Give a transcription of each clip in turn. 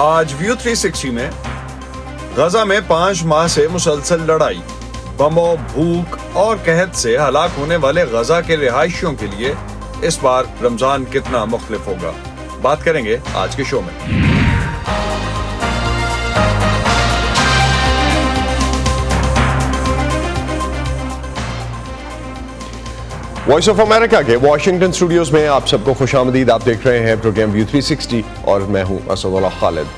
آج ویو 360 میں غزہ میں 5 ماہ سے مسلسل لڑائی، بموں، بھوک اور قحط سے ہلاک ہونے والے غزہ کے رہائشیوں کے لیے اس بار رمضان کتنا مختلف ہوگا، بات کریں گے آج کے شو میں۔ وائس آف امریکہ کے واشنگٹن اسٹوڈیوز میں آپ سب کو خوش آمدید۔ آپ دیکھ رہے ہیں پروگرام ویو 360 اور میں ہوں اسد اللہ خالد۔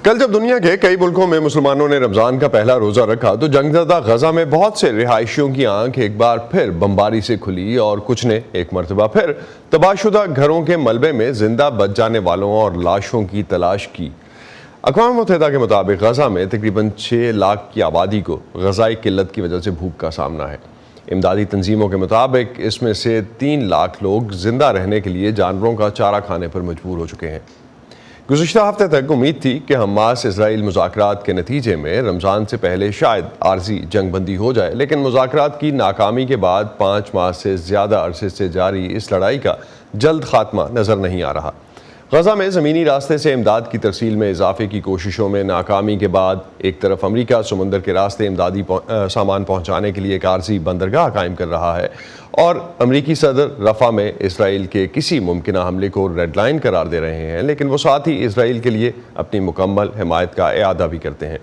کل جب دنیا کے کئی ملکوں میں مسلمانوں نے رمضان کا پہلا روزہ رکھا تو جنگ زدہ غزہ میں بہت سے رہائشیوں کی آنکھ ایک بار پھر بمباری سے کھلی اور کچھ نے ایک مرتبہ پھر تباہ شدہ گھروں کے ملبے میں زندہ بچ جانے والوں اور لاشوں کی تلاش کی۔ اقوام متحدہ کے مطابق غزہ میں تقریباً 6 لاکھ کی آبادی کو غذائی قلت کی وجہ سے بھوک کا سامنا ہے۔ امدادی تنظیموں کے مطابق اس میں سے 3 لاکھ لوگ زندہ رہنے کے لیے جانوروں کا چارہ کھانے پر مجبور ہو چکے ہیں۔ گزشتہ ہفتے تک امید تھی کہ حماس اسرائیل مذاکرات کے نتیجے میں رمضان سے پہلے شاید عارضی جنگ بندی ہو جائے، لیکن مذاکرات کی ناکامی کے بعد 5 ماہ سے زیادہ عرصے سے جاری اس لڑائی کا جلد خاتمہ نظر نہیں آ رہا۔ غزہ میں زمینی راستے سے امداد کی ترسیل میں اضافے کی کوششوں میں ناکامی کے بعد ایک طرف امریکہ سمندر کے راستے امدادی سامان پہنچانے کے لیے ایک عارضی بندرگاہ قائم کر رہا ہے اور امریکی صدر رفح میں اسرائیل کے کسی ممکنہ حملے کو ریڈ لائن قرار دے رہے ہیں، لیکن وہ ساتھ ہی اسرائیل کے لیے اپنی مکمل حمایت کا اعادہ بھی کرتے ہیں۔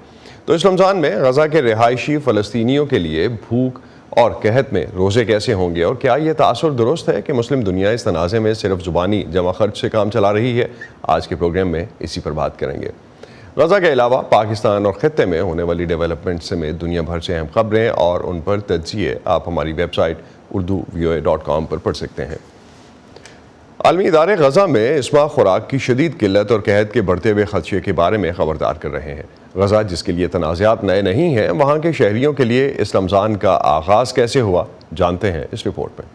تو اس رمضان میں غزہ کے رہائشی فلسطینیوں کے لیے بھوک اور قحط میں روزے کیسے ہوں گے، اور کیا یہ تاثر درست ہے کہ مسلم دنیا اس تنازع میں صرف زبانی جمع خرچ سے کام چلا رہی ہے؟ آج کے پروگرام میں اسی پر بات کریں گے۔ غزہ کے علاوہ پاکستان اور خطے میں ہونے والی ڈیولپمنٹ سمیت دنیا بھر سے اہم خبریں اور ان پر تجزیے آپ ہماری ویب سائٹ urduvoa.com پر پڑھ سکتے ہیں۔ عالمی ادارے غزہ میں اس ماہ خوراک کی شدید قلت اور قحط کے بڑھتے ہوئے خدشے کے بارے میں خبردار کر رہے ہیں۔ غزہ جس کے لیے تنازعات نئے نہیں ہیں، وہاں کے شہریوں کے لیے اس رمضان کا آغاز کیسے ہوا، جانتے ہیں اس رپورٹ میں۔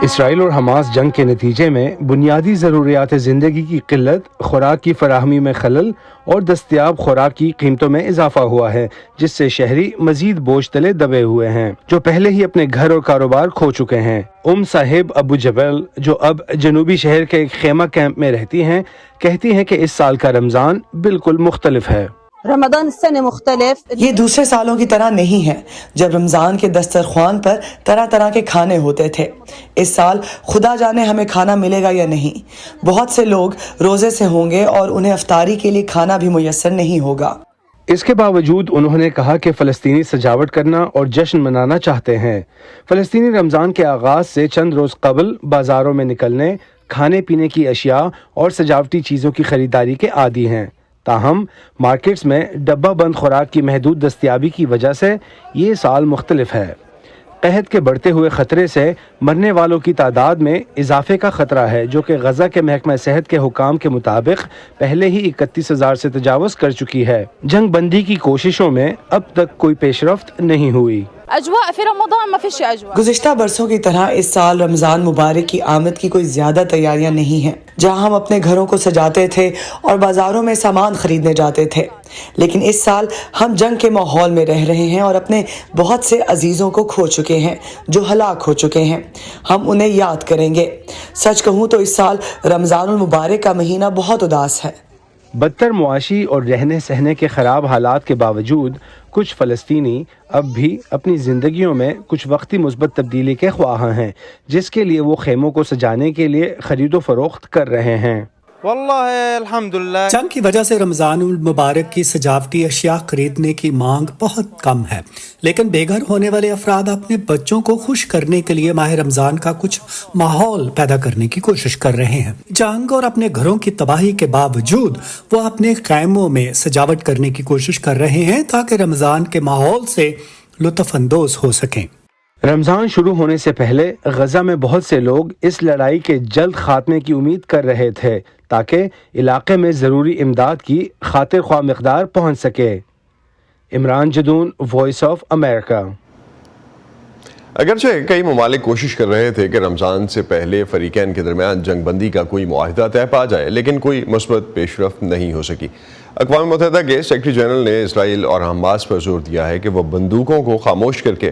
اسرائیل اور حماس جنگ کے نتیجے میں بنیادی ضروریات زندگی کی قلت، خوراک کی فراہمی میں خلل اور دستیاب خوراک کی قیمتوں میں اضافہ ہوا ہے، جس سے شہری مزید بوجھ تلے دبے ہوئے ہیں، جو پہلے ہی اپنے گھر اور کاروبار کھو چکے ہیں۔ صاحب ابو جبل، جو اب جنوبی شہر کے ایک خیمہ کیمپ میں رہتی ہیں، کہتی ہیں کہ اس سال کا رمضان بالکل مختلف ہے۔ رمضان السنہ مختلف، یہ دوسرے سالوں کی طرح نہیں ہے جب رمضان کے دسترخوان پر طرح طرح کے کھانے ہوتے تھے۔ اس سال خدا جانے ہمیں کھانا ملے گا یا نہیں۔ بہت سے لوگ روزے سے ہوں گے اور انہیں افطاری کے لیے کھانا بھی میسر نہیں ہوگا۔ اس کے باوجود انہوں نے کہا کہ فلسطینی سجاوٹ کرنا اور جشن منانا چاہتے ہیں۔ فلسطینی رمضان کے آغاز سے چند روز قبل بازاروں میں نکلنے، کھانے پینے کی اشیاء اور سجاوٹی چیزوں کی خریداری کے عادی ہیں۔ تاہم مارکیٹس میں ڈبہ بند خوراک کی محدود دستیابی کی وجہ سے یہ سال مختلف ہے۔ قحط کے بڑھتے ہوئے خطرے سے مرنے والوں کی تعداد میں اضافے کا خطرہ ہے، جو کہ غزہ کے محکمہ صحت کے حکام کے مطابق پہلے ہی 31,000 سے تجاوز کر چکی ہے۔ جنگ بندی کی کوششوں میں اب تک کوئی پیش رفت نہیں ہوئی۔ گزشتہ برسوں کی طرح اس سال رمضان مبارک کی آمد کی کوئی زیادہ تیاریاں نہیں ہیں، جہاں ہم اپنے گھروں کو سجاتے تھے اور بازاروں میں سامان خریدنے جاتے تھے، لیکن اس سال ہم جنگ کے ماحول میں رہ رہے ہیں اور اپنے بہت سے عزیزوں کو کھو چکے ہیں جو ہلاک ہو چکے ہیں۔ ہم انہیں یاد کریں گے۔ سچ کہوں تو اس سال رمضان المبارک کا مہینہ بہت اداس ہے۔ بدتر معاشی اور رہنے سہنے کے خراب حالات کے باوجود کچھ فلسطینی اب بھی اپنی زندگیوں میں کچھ وقتی مثبت تبدیلی کے خواہاں ہیں، جس کے لیے وہ خیموں کو سجانے کے لیے خرید و فروخت کر رہے ہیں۔ واللہ الحمدللہ، جنگ کی وجہ سے رمضان المبارک کی سجاوٹی اشیاء خریدنے کی مانگ بہت کم ہے، لیکن بے گھر ہونے والے افراد اپنے بچوں کو خوش کرنے کے لیے ماہ رمضان کا کچھ ماحول پیدا کرنے کی کوشش کر رہے ہیں۔ جنگ اور اپنے گھروں کی تباہی کے باوجود وہ اپنے خیموں میں سجاوٹ کرنے کی کوشش کر رہے ہیں تاکہ رمضان کے ماحول سے لطف اندوز ہو سکیں۔ رمضان شروع ہونے سے پہلے غزہ میں بہت سے لوگ اس لڑائی کے جلد خاتمے کی امید کر رہے تھے تاکہ علاقے میں ضروری امداد کی خاطر خواہ مقدار پہنچ سکے۔ Imran Jadoon, Voice of America. اگرچہ کئی ممالک کوشش کر رہے تھے کہ رمضان سے پہلے فریقین کے درمیان جنگ بندی کا کوئی معاہدہ طے پا جائے، لیکن کوئی مثبت پیش رفت نہیں ہو سکی۔ اقوام متحدہ کے سیکرٹری جنرل نے اسرائیل اور حماس پر زور دیا ہے کہ وہ بندوقوں کو خاموش کر کے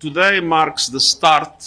Today marks the start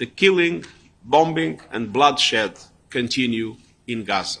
the killing, bombing and bloodshed continue in Gaza.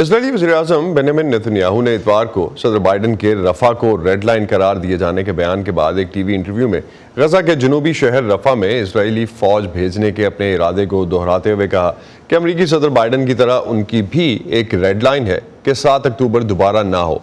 اسرائیلی وزیراعظم بنیامن نیتنیاہو نے اتوار کو صدر بائیڈن کے رفح کو ریڈ لائن قرار دیے جانے کے بیان کے بعد ایک ٹی وی انٹرویو میں غزہ کے جنوبی شہر رفح میں اسرائیلی فوج بھیجنے کے اپنے ارادے کو دہراتے ہوئے کہا کہ امریکی صدر بائیڈن کی طرح ان کی بھی ایک ریڈ لائن ہے کہ 7 اکتوبر دوبارہ نہ ہو۔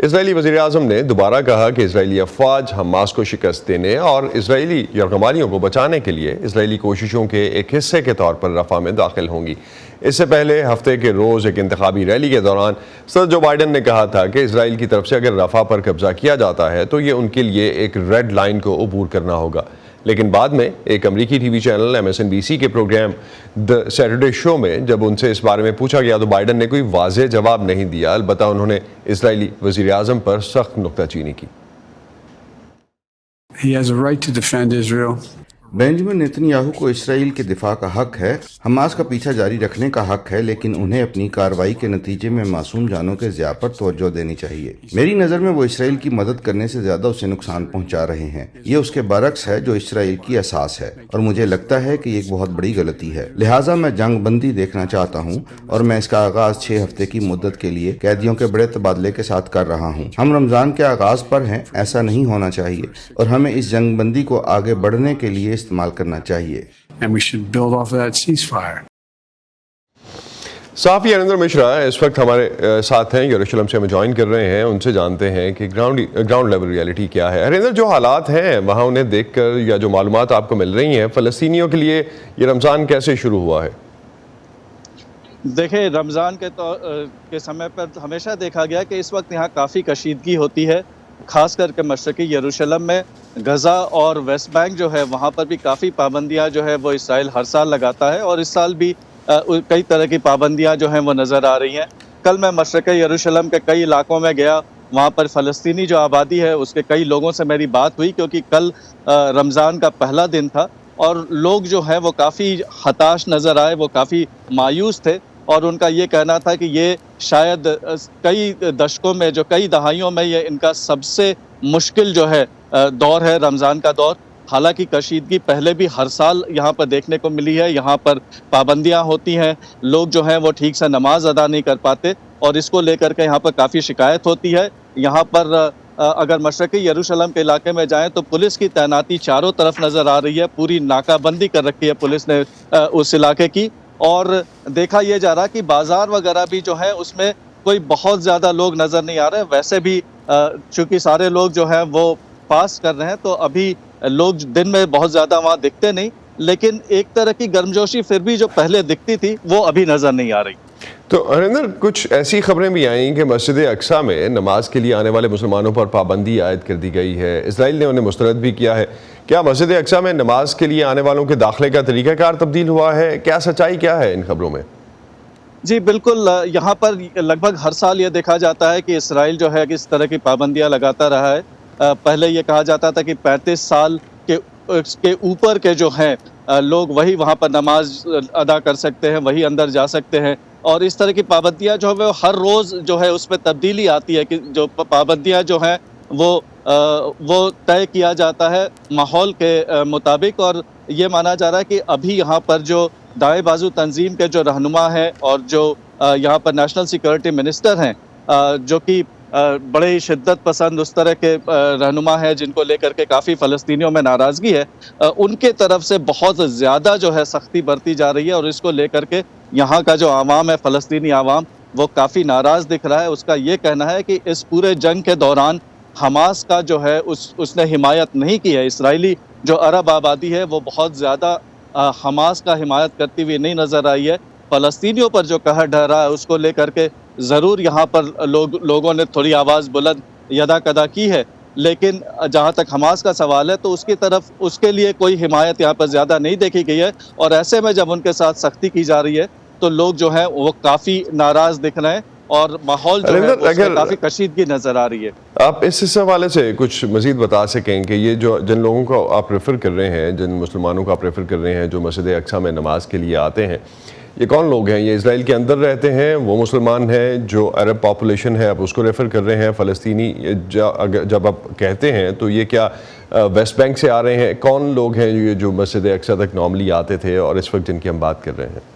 اسرائیلی وزیراعظم نے دوبارہ کہا کہ اسرائیلی افواج حماس کو شکست دینے اور اسرائیلی یرغمالیوں کو بچانے کے لیے اسرائیلی کوششوں کے ایک حصے کے طور پر رفح میں داخل ہوں گی۔ اس سے پہلے ہفتے کے روز ایک انتخابی ریلی کے دوران صدر جو بائیڈن نے کہا تھا کہ اسرائیل کی طرف سے اگر رفح پر قبضہ کیا جاتا ہے تو یہ ان کے لیے ایک ریڈ لائن کو عبور کرنا ہوگا، لیکن بعد میں ایک امریکی ٹی وی چینل MSNBC کے پروگرام دی سیٹرڈے شو میں جب ان سے اس بارے میں پوچھا گیا تو بائیڈن نے کوئی واضح جواب نہیں دیا، البتہ انہوں نے اسرائیلی وزیر اعظم پر سخت نکتہ چینی کی۔ He has a right to defend Israel. Benjamin Netanyahu کو اسرائیل کے دفاع کا حق ہے، حماس کا پیچھا جاری رکھنے کا حق ہے، لیکن انہیں اپنی کارروائی کے نتیجے میں معصوم جانوں کے ضیاع پر توجہ دینی چاہیے۔ میری نظر میں وہ اسرائیل کی مدد کرنے سے زیادہ اسے نقصان پہنچا رہے ہیں۔ یہ اس کے برعکس ہے جو اسرائیل کی اساس ہے، اور مجھے لگتا ہے کہ یہ ایک بہت بڑی غلطی ہے۔ لہٰذا میں جنگ بندی دیکھنا چاہتا ہوں، اور میں اس کا آغاز 6 ہفتے کی مدت کے لیے قیدیوں کے بڑے تبادلے کے ساتھ کر رہا ہوں۔ ہم رمضان کے آغاز پر ہیں، ایسا نہیں ہونا چاہیے، اور ہمیں اس جنگ بندی کو آگے بڑھنے کے لیے استعمال کرنا چاہیے۔ And we should build off of that ceasefire. صحافی ہریندر مشرا اس وقت ہمارے ساتھ ہیں، یروشلم سے ہمیں جوائن کر رہے ہیں، ان سے جانتے ہیں کہ گراؤنڈ لیول ریالٹی کیا ہے۔ ہریندر، جو حالات ہیں وہاں انہیں دیکھ کر یا جو معلومات آپ کو مل رہی ہیں، فلسطینیوں کے لیے یہ رمضان کیسے شروع ہوا ہے؟ دیکھیں، رمضان کے سمے پر ہمیشہ دیکھا گیا کہ اس وقت یہاں کافی کشیدگی ہوتی ہے، خاص کر کے مشرقی یروشلم میں۔ غزہ اور ویسٹ بینک جو ہے وہاں پر بھی کافی پابندیاں جو ہے وہ اسرائیل ہر سال لگاتا ہے، اور اس سال بھی کئی طرح کی پابندیاں جو ہیں وہ نظر آ رہی ہیں۔ کل میں مشرقی یروشلم کے کئی علاقوں میں گیا، وہاں پر فلسطینی جو آبادی ہے اس کے کئی لوگوں سے میری بات ہوئی، کیونکہ کل رمضان کا پہلا دن تھا، اور لوگ جو ہیں وہ کافی ہتاش نظر آئے، وہ کافی مایوس تھے، اور ان کا یہ کہنا تھا کہ یہ شاید کئی دشکوں میں، جو کئی دہائیوں میں، یہ ان کا سب سے مشکل جو ہے دور ہے، رمضان کا دور۔ حالانکہ کشیدگی پہلے بھی ہر سال یہاں پر دیکھنے کو ملی ہے، یہاں پر پابندیاں ہوتی ہیں، لوگ جو ہیں وہ ٹھیک سے نماز ادا نہیں کر پاتے، اور اس کو لے کر کے یہاں پر کافی شکایت ہوتی ہے۔ یہاں پر اگر مشرقی یروشلم کے علاقے میں جائیں تو پولیس کی تعیناتی چاروں طرف نظر آ رہی ہے، پوری ناکہ بندی کر رکھی ہے پولیس نے اس علاقے کی، اور دیکھا یہ جا رہا کہ بازار وغیرہ بھی جو ہے اس میں کوئی بہت زیادہ لوگ نظر نہیں آ رہے۔ ویسے بھی چونکہ سارے لوگ جو ہیں وہ پاس کر رہے ہیں، تو ابھی لوگ دن میں بہت زیادہ وہاں دکھتے نہیں، لیکن ایک طرح کی گرمجوشی پھر بھی جو پہلے دکھتی تھی وہ ابھی نظر نہیں آ رہی۔ تو ہریندر، کچھ ایسی خبریں بھی آئیں کہ مسجد اقصیٰ میں نماز کے لیے آنے والے مسلمانوں پر پابندی عائد کر دی گئی ہے، اسرائیل نے انہیں مسترد بھی کیا ہے۔ کیا مسجد اقصیٰ میں نماز کے لیے آنے والوں کے داخلے کا طریقہ کار تبدیل ہوا ہے؟ کیا سچائی کیا ہے ان خبروں میں؟ جی بالکل، یہاں پر لگ بھگ ہر سال یہ دیکھا جاتا ہے کہ اسرائیل جو ہے کس طرح کی پابندیاں لگاتا رہا ہے۔ پہلے یہ کہا جاتا تھا کہ 35 سال کے اوپر کے جو ہیں لوگ وہی وہاں پر نماز ادا کر سکتے ہیں، وہی اندر جا سکتے ہیں، اور اس طرح کی پابندیاں جو ہے ہر روز جو ہے اس میں تبدیلی آتی ہے، کہ جو پابندیاں جو ہیں وہ طے کیا جاتا ہے ماحول کے مطابق۔ اور یہ مانا جا رہا ہے کہ ابھی یہاں پر جو دائیں بازو تنظیم کے جو رہنما ہیں اور جو یہاں پر نیشنل سیکورٹی منسٹر ہیں، جو کہ بڑے ہی شدت پسند اس طرح کے رہنما ہیں جن کو لے کر کے کافی فلسطینیوں میں ناراضگی ہے، ان کے طرف سے بہت زیادہ جو ہے سختی برتی جا رہی ہے، اور اس کو لے کر کے یہاں کا جو عوام ہے، فلسطینی عوام، وہ کافی ناراض دکھ رہا ہے۔ اس کا یہ کہنا ہے کہ اس پورے جنگ کے دوران حماس کا جو ہے اس نے حمایت نہیں کی ہے، اسرائیلی جو عرب آبادی ہے وہ بہت زیادہ حماس کا حمایت کرتی ہوئی نہیں نظر آئی ہے۔ فلسطینیوں پر جو قہر ڈھہ رہا ہے اس کو لے کر کے ضرور یہاں پر لوگوں نے تھوڑی آواز بلند یدا کدا کی ہے، لیکن جہاں تک حماس کا سوال ہے تو اس کی طرف اس کے لیے کوئی حمایت یہاں پر زیادہ نہیں دیکھی گئی ہے، اور ایسے میں جب ان کے ساتھ سختی کی جا رہی ہے تو لوگ جو ہیں وہ کافی ناراض دکھ رہے ہیں، اور ماحول جو ہے اس میں کافی کشیدگی نظر آ رہی ہے۔ آپ اس حوالے سے کچھ مزید بتا سکیں کہ یہ جو جن لوگوں کو آپ ریفر کر رہے ہیں، جن مسلمانوں کو آپ ریفر کر رہے ہیں جو مسجد اقصیٰ میں نماز کے لیے آتے ہیں، یہ کون لوگ ہیں؟ یہ اسرائیل کے اندر رہتے ہیں، وہ مسلمان ہیں جو عرب پاپولیشن ہے، آپ اس کو ریفر کر رہے ہیں؟ فلسطینی جب آپ کہتے ہیں تو یہ کیا ویسٹ بینک سے آ رہے ہیں؟ کون لوگ ہیں یہ جو مسجد اقصیٰ تک نارملی آتے تھے اور اس وقت جن کی ہم بات کر رہے ہیں؟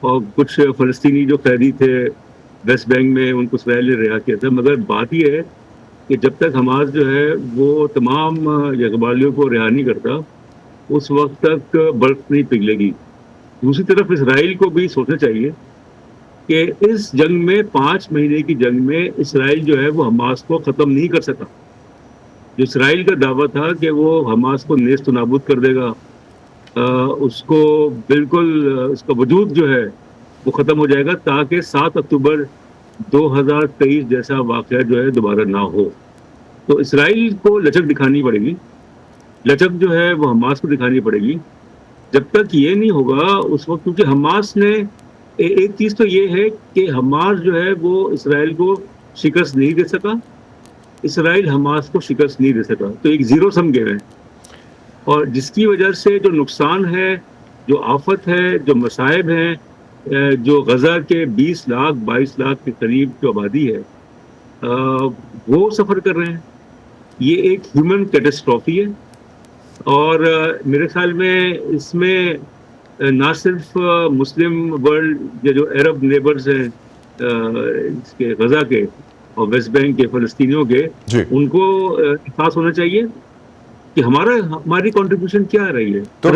اور کچھ فلسطینی جو قیدی تھے ویسٹ بینک میں ان کو اسرائیل نے رہا کیا تھا. مگر بات یہ ہے کہ جب تک حماس جو ہے وہ تمام یرغمالیوں کو رہا نہیں کرتا اس وقت تک برف نہیں پگھلے گی. دوسری طرف اسرائیل کو بھی سوچنا چاہیے کہ اس جنگ میں 5 مہینے کی جنگ میں اسرائیل جو ہے وہ حماس کو ختم نہیں کر سکا. جو اسرائیل کا دعویٰ تھا کہ وہ حماس کو نیست و نابود کر دے گا, اس کو بالکل اس کا وجود جو ہے وہ ختم ہو جائے گا تاکہ 7 اکتوبر 2023 جیسا واقعہ جو ہے دوبارہ نہ ہو. تو اسرائیل کو لچک دکھانی پڑے گی, لچک جو ہے وہ حماس کو دکھانی پڑے گی. جب تک یہ نہیں ہوگا اس وقت, کیونکہ حماس نے ایک چیز تو یہ ہے کہ حماس جو ہے وہ اسرائیل کو شکست نہیں دے سکا, اسرائیل حماس کو شکست نہیں دے سکا. تو ایک زیرو سم گیم ہے, اور جس کی وجہ سے جو نقصان ہے, جو آفت ہے, جو مصائب ہیں, جو غزہ کے 20 لاکھ 22 لاکھ کے قریب جو آبادی ہے وہ سفر کر رہے ہیں, یہ ایک ہیومن کیٹاسٹرافی ہے. اور میرے خیال میں اس میں نہ صرف مسلم ورلڈ یا جو عرب نیبرز ہیں اس کے غزہ کے اور ویسٹ بینک کے فلسطینیوں کے, ان کو احساس ہونا چاہیے کہ ہماری کنٹریبیوشن کیا رہی ہے. تو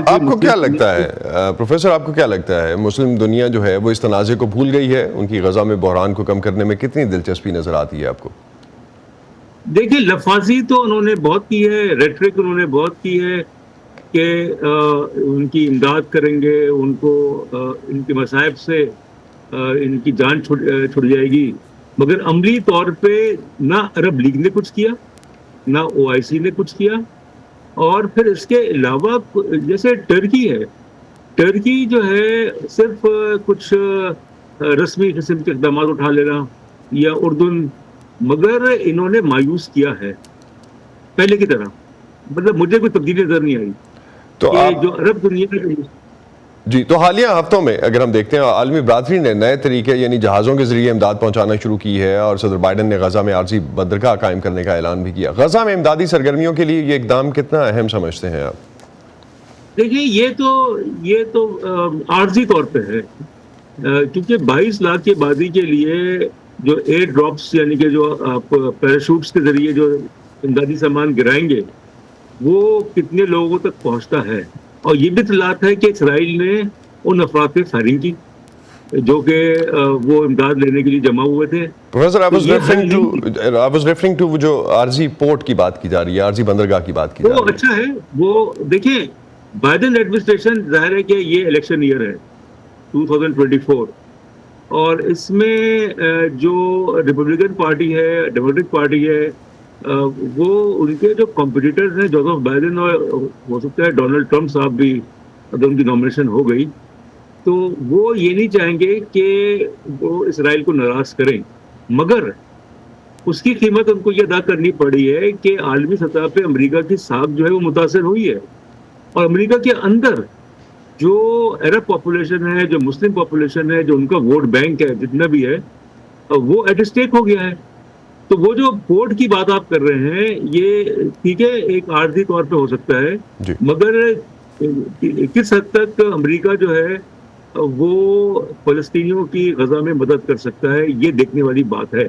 آپ کو کیا لگتا ہے پروفیسر, آپ کو کیا لگتا ہے مسلم دنیا جو ہے وہ اس تنازع کو بھول گئی ہے؟ ان کی غزہ میں بحران کو کم کرنے میں کتنی دلچسپی نظر آتی ہے آپ کو؟ دیکھیے لفاظی تو انہوں نے بہت کی ہے, ریٹرک انہوں نے بہت کی ہے کہ ان کی امداد کریں گے, ان کو ان کے مصائب سے ان کی جان چھٹ جائے گی. مگر عملی طور پہ نہ عرب لیگ نے کچھ کیا, نہ OIC نے کچھ کیا. اور پھر اس کے علاوہ جیسے ٹرکی ہے, ٹرکی جو ہے صرف کچھ رسمی قسم کے اقدامات اٹھا لینا, یا اردن, مگر انہوں نے مایوس کیا ہے پہلے کی طرح. مطلب مجھے کوئی تبدیلی نظر نہیں آئی تو جو عرب دنیا جی. تو حالیہ ہفتوں میں اگر ہم دیکھتے ہیں عالمی برادری نے نئے طریقے یعنی جہازوں کے ذریعے امداد پہنچانا شروع کی ہے, اور صدر بائیڈن نے غزہ میں عارضی بندرگاہ قائم کرنے کا اعلان بھی کیا. غزہ میں امدادی سرگرمیوں کے لیے یہ اقدام کتنا اہم سمجھتے ہیں آپ؟ دیکھیے یہ تو عارضی طور پہ ہے, کیونکہ 22 لاکھ کی آبادی کے لیے جو ایئر ڈراپس یعنی کہ جو آپ پیراشوٹس کے ذریعے جو امدادی سامان گرائیں گے وہ کتنے لوگوں تک پہنچتا ہے. اور یہ بھی اطلاعات ہے کہ اسرائیل نے ان افراد پہ فائرنگ کی جو کہ وہ امداد لینے کے لیے جمع ہوئے تھے. Professor I was referring to جو عارضی پورٹ کی بات کی جا رہی ہے, عارضی بندرگاہ کی بات کی جا رہی ہے. وہ اچھا ہے. وہ دیکھیں بائیڈن ایڈمنسٹریشن ظاہر ہے کہ یہ الیکشن ایئر ہے 2024, اور اس میں جو ریپبلکن پارٹی ہے, ڈیموکریٹک پارٹی ہے, وہ ان کے جو کمپٹیٹرز ہیں جوزف بائیڈن اور ہو سکتا ہے ڈونلڈ ٹرمپ صاحب بھی, اگر ان کی نامنیشن ہو گئی تو وہ یہ نہیں چاہیں گے کہ وہ اسرائیل کو ناراض کریں. مگر اس کی قیمت ان کو یہ ادا کرنی پڑی ہے کہ عالمی سطح پہ امریکہ کی ساکھ جو ہے وہ متاثر ہوئی ہے, اور امریکہ کے اندر جو عرب پاپولیشن ہے, جو مسلم پاپولیشن ہے, جو ان کا ووٹ بینک ہے جتنا بھی ہے, وہ ایٹ اسٹیک ہو گیا ہے. تو وہ جو ووٹ کی بات آپ کر رہے ہیں یہ ٹھیک ہے ایک عارضی طور پہ ہو سکتا ہے, مگر کس حد تک امریکہ جو ہے وہ فلسطینیوں کی غزہ میں مدد کر سکتا ہے یہ دیکھنے والی بات ہے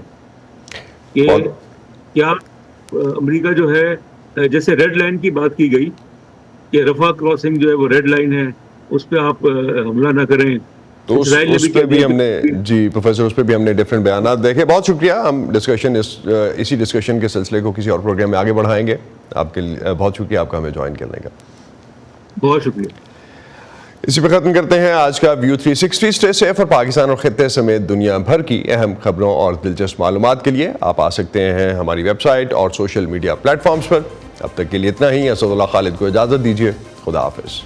کہ کیا امریکہ جو ہے, جیسے ریڈ لائن کی بات کی گئی کہ رفح کراسنگ جو ہے وہ ریڈ لائن ہے, اس پہ آپ حملہ نہ کریں. تو اس پہ بھی ہم نے جی پروفیسر اس پہ بھی ہم نے ڈفرینٹ بیانات دیکھے. بہت شکریہ. ہم اسی ڈسکشن کے سلسلے کو کسی اور پروگرام میں آگے بڑھائیں گے. آپ کے لیے بہت شکریہ آپ کا ہمیں جوائن کرنے کا. بہت شکریہ. اسی پہ ختم کرتے ہیں آج کا ویو 360. اسٹے سیف, اور پاکستان اور خطے سمیت دنیا بھر کی اہم خبروں اور دلچسپ معلومات کے لیے آپ آ سکتے ہیں ہماری ویب سائٹ اور سوشل میڈیا پلیٹ فارمز پر. اب تک کے لیے اتنا ہی. اسد اللہ خالد کو اجازت دیجیے. خدا حافظ.